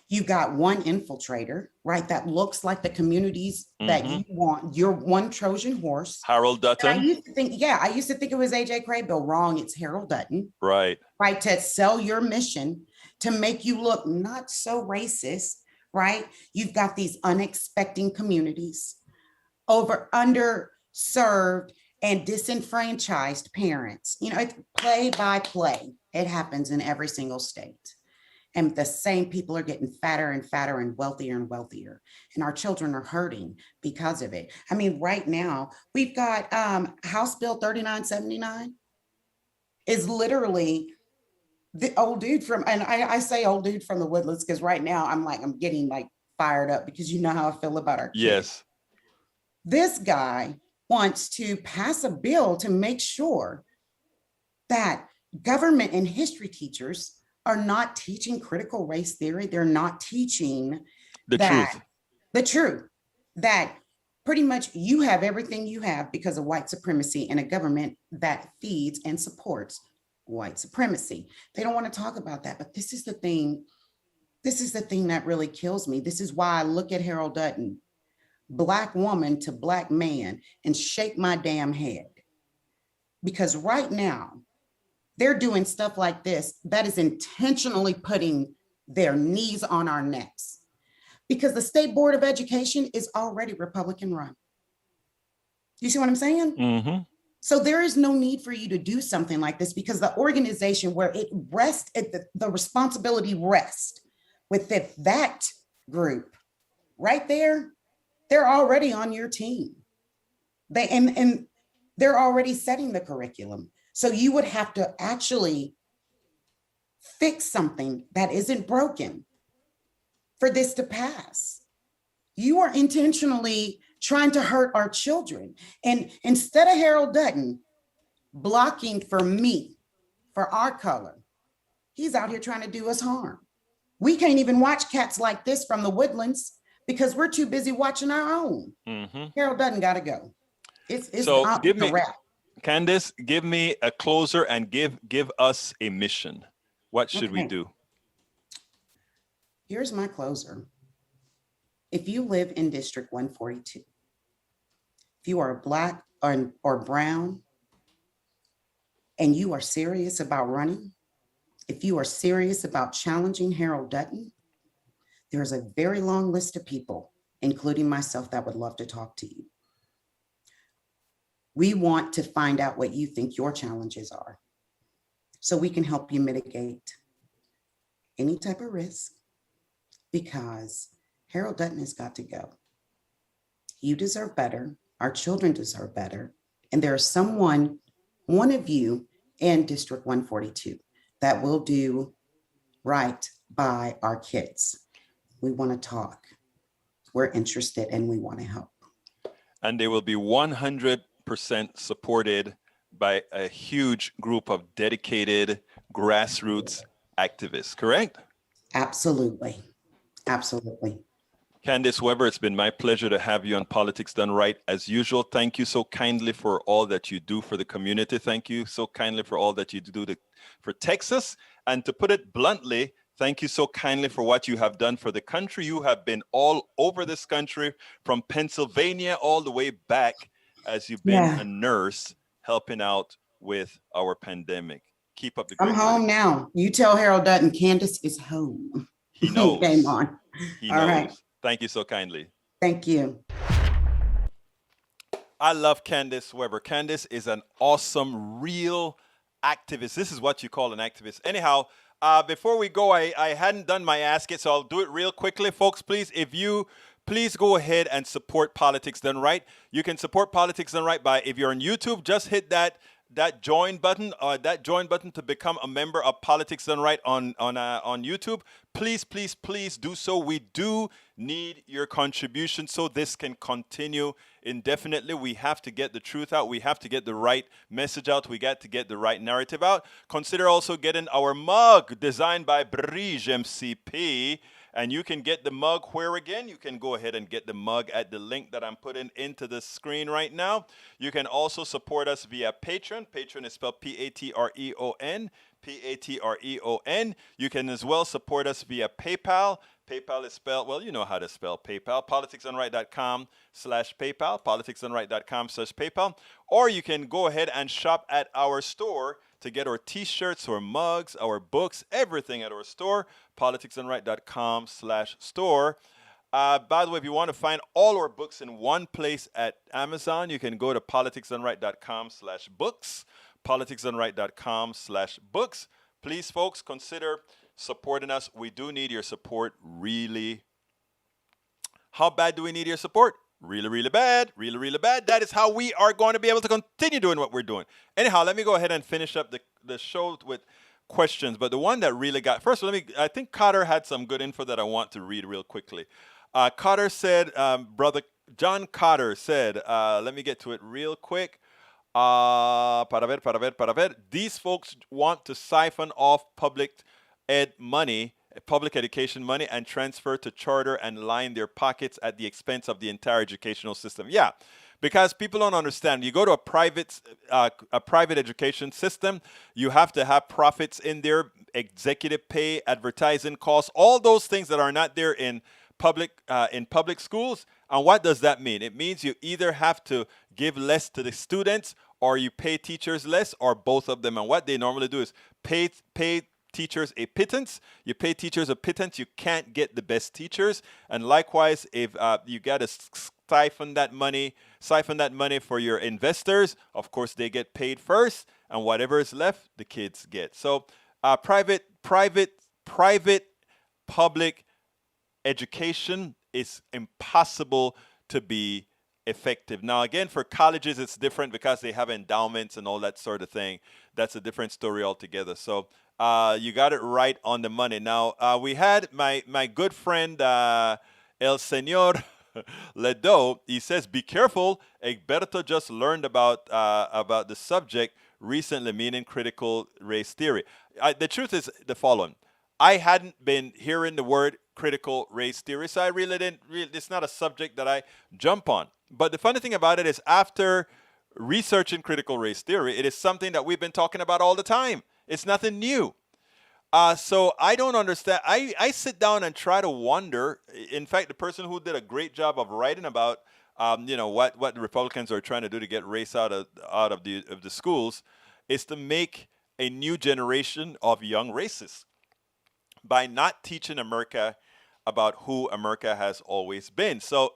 B: You've got one infiltrator, right? That looks like the communities that you want. You're one Trojan horse.
A: Harold Dutton.
B: I used to think it was AJ Craybill. Wrong. It's Harold Dutton.
A: Right.
B: Right. To sell your mission, to make you look not so racist, right? You've got these unexpected communities, underserved and disenfranchised parents. You know, it's play by play. It happens in every single state. And the same people are getting fatter and fatter and wealthier. And our children are hurting because of it. I mean, right now, we've got House Bill 3979 is literally the old dude from, and I say old dude from the Woodlands because right now I'm getting like fired up because you know how I feel about our kids.
A: Yes.
B: This guy wants to pass a bill to make sure that government and history teachers are not teaching critical race theory. They're not teaching
A: the
B: truth, that pretty much you have everything you have because of white supremacy in a government that feeds and supports white supremacy. They don't want to talk about that, but this is the thing. This is the thing that really kills me. This is why I look at Harold Dutton, Black woman to Black man, and shake my damn head. Because right now, they're doing stuff like this that is intentionally putting their knees on our necks, because the State Board of Education is already Republican run. You see what I'm saying?
A: Mm-hmm.
B: So there is no need for you to do something like this, because the organization where it rests, the responsibility rests with that group right there, they're already on your team. And they're already setting the curriculum. So you would have to actually fix something that isn't broken for this to pass. You are intentionally trying to hurt our children. And instead of Harold Dutton blocking for me, for our color, he's out here trying to do us harm. We can't even watch cats like this from the Woodlands because we're too busy watching our own. Mm-hmm. Harold Dutton got to go. It's
A: so give me,
B: a wrap.
A: Kandice, give me a closer and give us a mission. What should we do?
B: Here's my closer. If you live in District 142, if you are Black or brown, and you are serious about running, if you are serious about challenging Harold Dutton, there's a very long list of people, including myself, that would love to talk to you. We want to find out what you think your challenges are, so we can help you mitigate any type of risk, because Harold Dutton has got to go. You deserve better. Our children deserve better. And there is one of you in District 142 that will do right by our kids. We want to talk. We're interested and we want to help.
A: And they will be 100% supported by a huge group of dedicated grassroots activists, correct?
B: Absolutely. Absolutely.
A: Kandice Webber, it's been my pleasure to have you on Politics Done Right. As usual, thank you so kindly for all that you do for the community. Thank you so kindly for all that you do for Texas. And to put it bluntly, thank you so kindly for what you have done for the country. You have been all over this country, from Pennsylvania all the way back, as you've been
B: Yeah.
A: a nurse helping out with our pandemic. Keep up the
B: I'm
A: great work.
B: home now. You tell Harold Dutton Kandice is home.
A: He knows.
B: Game on.
A: He
B: All
A: knows.
B: right.
A: Thank you so kindly.
B: Thank you.
A: I love Kandice Webber. Kandice is an awesome, real activist. This is what you call an activist. Anyhow, before we go, I hadn't done my ask it, so I'll do it real quickly. Folks, please, please go ahead and support Politics Done Right. You can support Politics Done Right by, if you're on YouTube, just hit that join button, to become a member of Politics Done Right on YouTube. Please, please, please do so. We do need your contribution so this can continue indefinitely. We have to get the truth out. We have to get the right message out. We got to get the right narrative out. Consider also getting our mug designed by Brige MCP. And you can get the mug where again? You can go ahead and get the mug at the link that I'm putting into the screen right now. You can also support us via Patreon. Patreon is spelled Patreon. Patreon. You can as well support us via PayPal. PayPal is spelled, well, you know how to spell PayPal. politicsdoneright.com/PayPal. politicsdoneright.com/PayPal. Or you can go ahead and shop at our store to get our t-shirts, our mugs, our books, everything at our store, politicsdoneright.com/store. By the way, if you want to find all our books in one place at Amazon, you can go to politicsdoneright.com/books, politicsdoneright.com/books. Please, folks, consider supporting us. We do need your support, really. How bad do we need your support? Really, really bad. Really, really bad. That is how we are going to be able to continue doing what we're doing. Anyhow, let me go ahead and finish up the show with questions. But the one that really got, first, I think Cotter had some good info that I want to read real quickly. Cotter said, Brother John Cotter said, let me get to it real quick. Para ver. These folks want to siphon off public education money and transfer to charter and line their pockets at the expense of the entire educational system. Yeah, because people don't understand. You go to a private education system, you have to have profits in there, executive pay, advertising costs, all those things that are not there in public schools. And what does that mean? It means you either have to give less to the students, or you pay teachers less, or both of them. And what they normally do is pay teachers a pittance. You pay teachers a pittance, you can't get the best teachers. And likewise, if you got to siphon that money for your investors, of course they get paid first, and whatever is left, the kids get. So private public education is impossible to be effective. Now, again, for colleges, it's different because they have endowments and all that sort of thing. That's a different story altogether. So you got it right on the money. Now, we had my good friend, El Señor Ledo. He says, be careful. Egberto just learned about the subject recently, meaning critical race theory. The truth is the following. I hadn't been hearing the word critical race theory, so I really didn't. It's not a subject that I jump on. But the funny thing about it is, after researching critical race theory, it is something that we've been talking about all the time. It's nothing new. So I don't understand. I sit down and try to wonder. In fact, the person who did a great job of writing about, what the Republicans are trying to do to get race out of the schools, is to make a new generation of young racists by not teaching America about who America has always been. So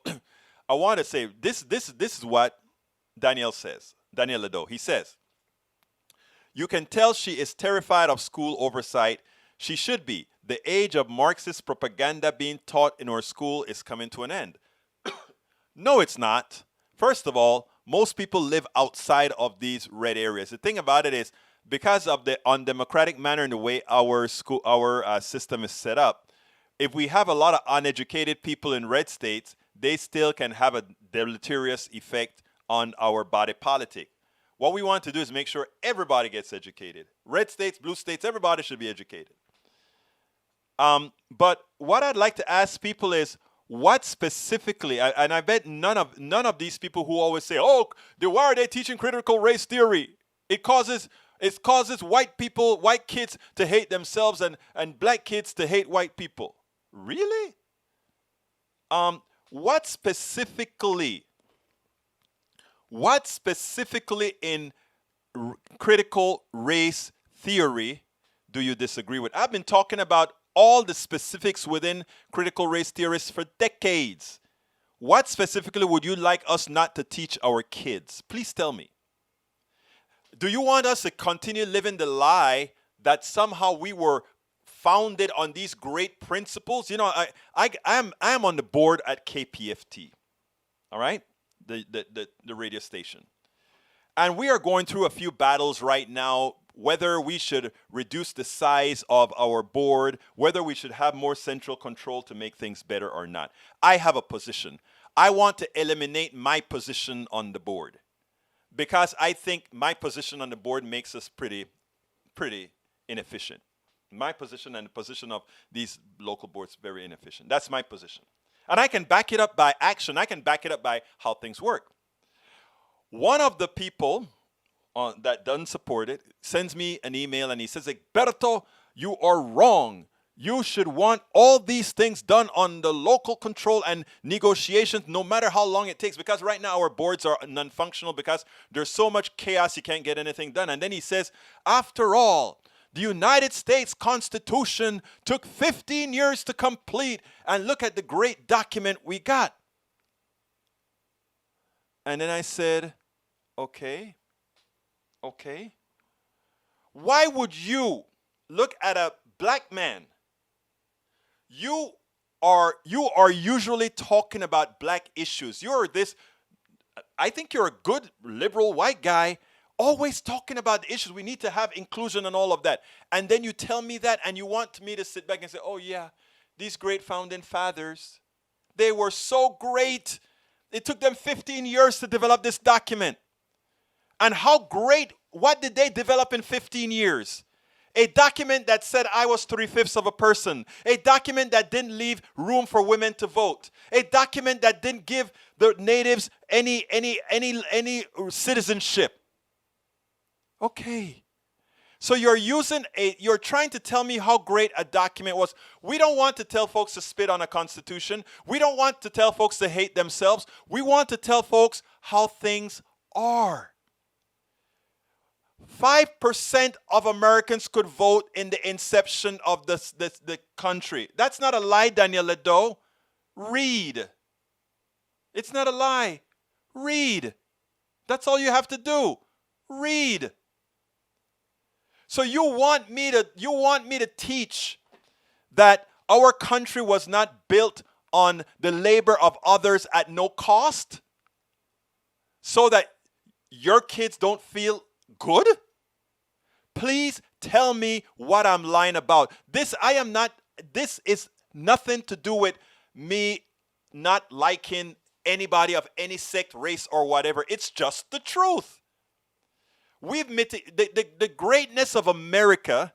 A: I want to say this is what Daniel says. Daniel Ledo. He says, you can tell she is terrified of school oversight. She should be. The age of Marxist propaganda being taught in our school is coming to an end. No, it's not. First of all, most people live outside of these red areas. The thing about it is, because of the undemocratic manner in the way our system is set up, if we have a lot of uneducated people in red states, they still can have a deleterious effect on our body politic. What we want to do is make sure everybody gets educated. Red states, blue states, everybody should be educated. But what I'd like to ask people is, what specifically, and I bet none of these people who always say, oh, why are they teaching critical race theory? It causes white kids to hate themselves and black kids to hate white people. Really? What specifically in critical race theory do you disagree with? I've been talking about all the specifics within critical race theorists for decades. What specifically would you like us not to teach our kids? Please tell me. Do you want us to continue living the lie that somehow we were founded on these great principles? You know, I am on the board at KPFT, all right, the radio station, and we are going through a few battles right now. Whether we should reduce the size of our board, whether we should have more central control to make things better or not. I have a position. I want to eliminate my position on the board because I think my position on the board makes us pretty inefficient. My position and the position of these local boards very inefficient. That's my position. And I can back it up by action. I can back it up by how things work. One of the people that doesn't support it sends me an email and he says, Egberto, you are wrong. You should want all these things done on the local control and negotiations, no matter how long it takes, because right now our boards are non-functional because there's so much chaos you can't get anything done. And then he says, after all, the United States Constitution took 15 years to complete, and look at the great document we got. And then I said, okay. Why would you look at a black man? You are usually talking about black issues. I think you're a good liberal white guy, always talking about the issues. We need to have inclusion and all of that. And then you tell me that and you want me to sit back and say, oh yeah, these great founding fathers, they were so great. It took them 15 years to develop this document. And how great, what did they develop in 15 years? A document that said I was 3/5 of a person. A document that didn't leave room for women to vote. A document that didn't give the natives any citizenship. Okay. So you're trying to tell me how great a document was. We don't want to tell folks to spit on a constitution. We don't want to tell folks to hate themselves. We want to tell folks how things are. 5% of Americans could vote in the inception of the country. That's not a lie, Daniel Ledo. Read. It's not a lie. Read. That's all you have to do. Read. So you want me to teach that our country was not built on the labor of others at no cost? So that your kids don't feel good? Please tell me what I'm lying about. This is nothing to do with me not liking anybody of any sect, race, or whatever. It's just the truth. We admit the greatness of America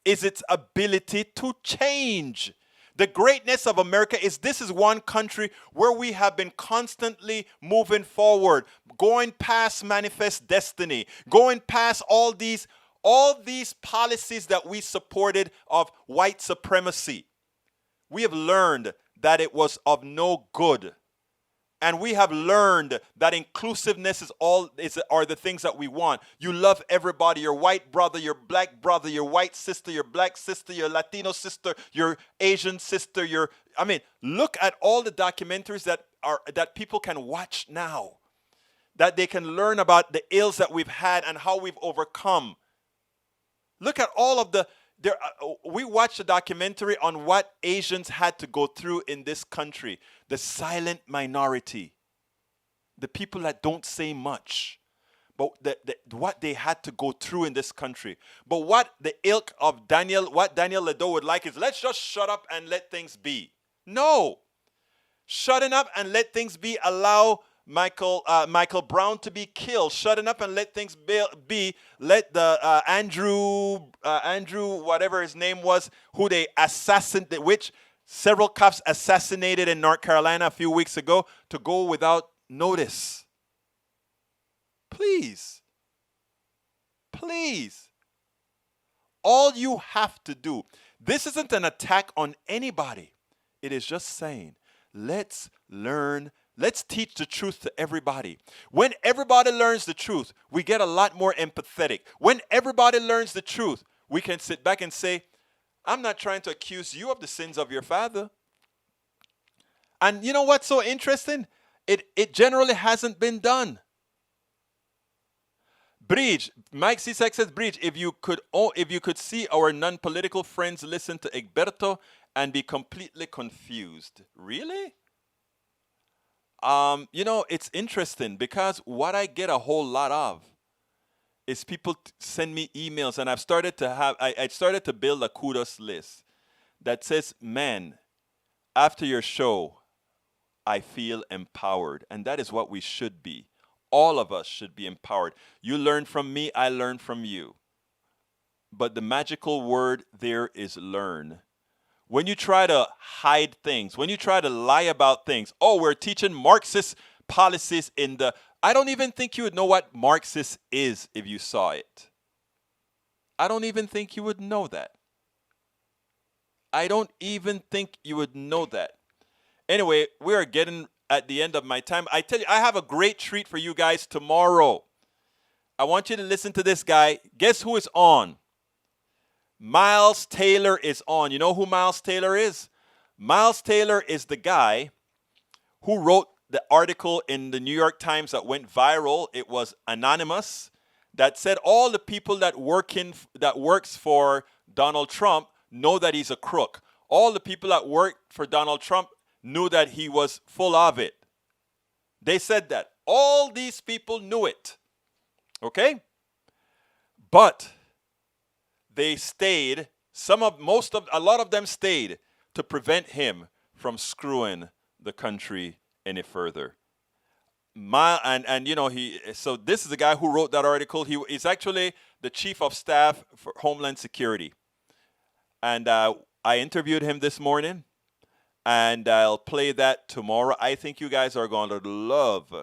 A: is its ability to change. The greatness of America is this is one country where we have been constantly moving forward, going past manifest destiny, going past all these policies that we supported of white supremacy. We have learned that it was of no good. And we have learned that inclusiveness are the things that we want. You love everybody, your white brother, your black brother, your white sister, your black sister, your Latino sister, your Asian sister, look at all the documentaries that people can watch now. That they can learn about the ills that we've had and how we've overcome. Look at all of we watched a documentary on what Asians had to go through in this country. The silent minority. The people that don't say much. but what they had to go through in this country. But what the ilk of Daniel Ledo would like is, let's just shut up and let things be. No. Shutting up and let things be, allow Michael Brown to be killed. Shutting up and let things be, let the Andrew whatever his name was, who they assassinated, which several cops assassinated in North Carolina a few weeks ago, to go without notice. Please. All you have to do, this isn't an attack on anybody. It is just saying, let's learn, let's teach the truth to everybody. When everybody learns the truth, we get a lot more empathetic. When everybody learns the truth, we can sit back and say, I'm not trying to accuse you of the sins of your father. And you know what's so interesting? It generally hasn't been done. Bridge, Mike Cisak says, Bridge, if you could see our non-political friends listen to Egberto and be completely confused. Really? It's interesting because what I get a whole lot of is people send me emails, and I started to build a kudos list that says, man, after your show, I feel empowered. And that is what we should be. All of us should be empowered. You learn from me, I learn from you. But the magical word there is learn. When you try to hide things, when you try to lie about things, oh, we're teaching Marxist policies I don't even think you would know what Marxist is if you saw it. I don't even think you would know that. I don't even think you would know that. Anyway, we are getting at the end of my time. I tell you, I have a great treat for you guys tomorrow. I want you to listen to this guy. Guess who is on? Miles Taylor is on. You know who Miles Taylor is? Miles Taylor is the guy who wrote the article in the New York Times that went viral. It was anonymous, that said all the people that works for Donald Trump know that he's a crook. All the people that work for Donald Trump knew that he was full of it. They said that. All these people knew it. Okay? But they stayed, a lot of them stayed to prevent him from screwing the country any further. So this is the guy who wrote that article. He's actually the chief of staff for Homeland Security. And I interviewed him this morning, and I'll play that tomorrow. I think you guys are going to love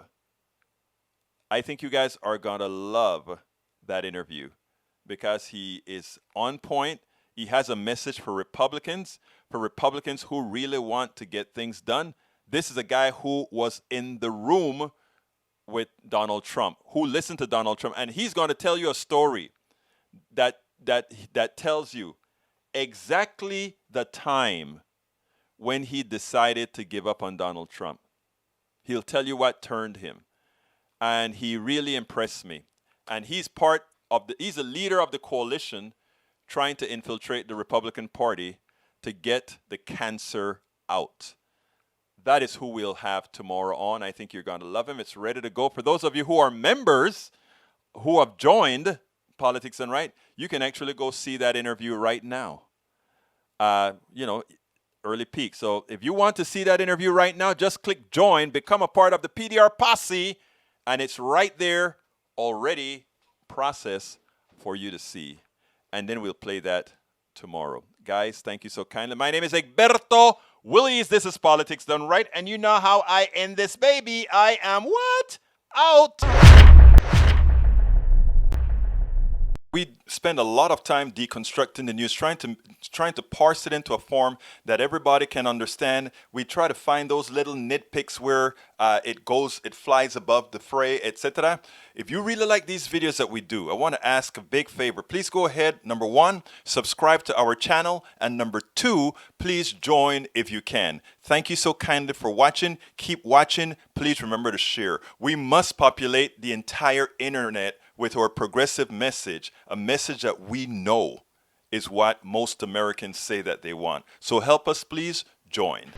A: that interview because he is on point. He has a message for Republicans who really want to get things done. This is a guy who was in the room with Donald Trump, who listened to Donald Trump, and he's going to tell you a story that tells you exactly the time when he decided to give up on Donald Trump. He'll tell you what turned him. And he really impressed me. And he's a leader of the coalition trying to infiltrate the Republican Party to get the cancer out. That is who we'll have tomorrow on. I think you're going to love him. It's ready to go. For those of you who are members who have joined Politics and Right, you can actually go see that interview right now. Early peak. So if you want to see that interview right now, just click join, become a part of the PDR posse, and it's right there already processed for you to see. And then we'll play that tomorrow. Guys, thank you so kindly. My name is Egberto Willies. This is Politics Done Right. And you know how I end this baby. I am what? Out. We spend a lot of time deconstructing the news, trying to parse it into a form that everybody can understand. We try to find those little nitpicks where it flies above the fray, etc. If you really like these videos that we do, I want to ask a big favor. Please go ahead. Number 1, subscribe to our channel. And number 2, please join if you can. Thank you so kindly for watching. Keep watching. Please remember to share. We must populate the entire internet with our progressive message, a message that we know is what most Americans say that they want. So help us, please join.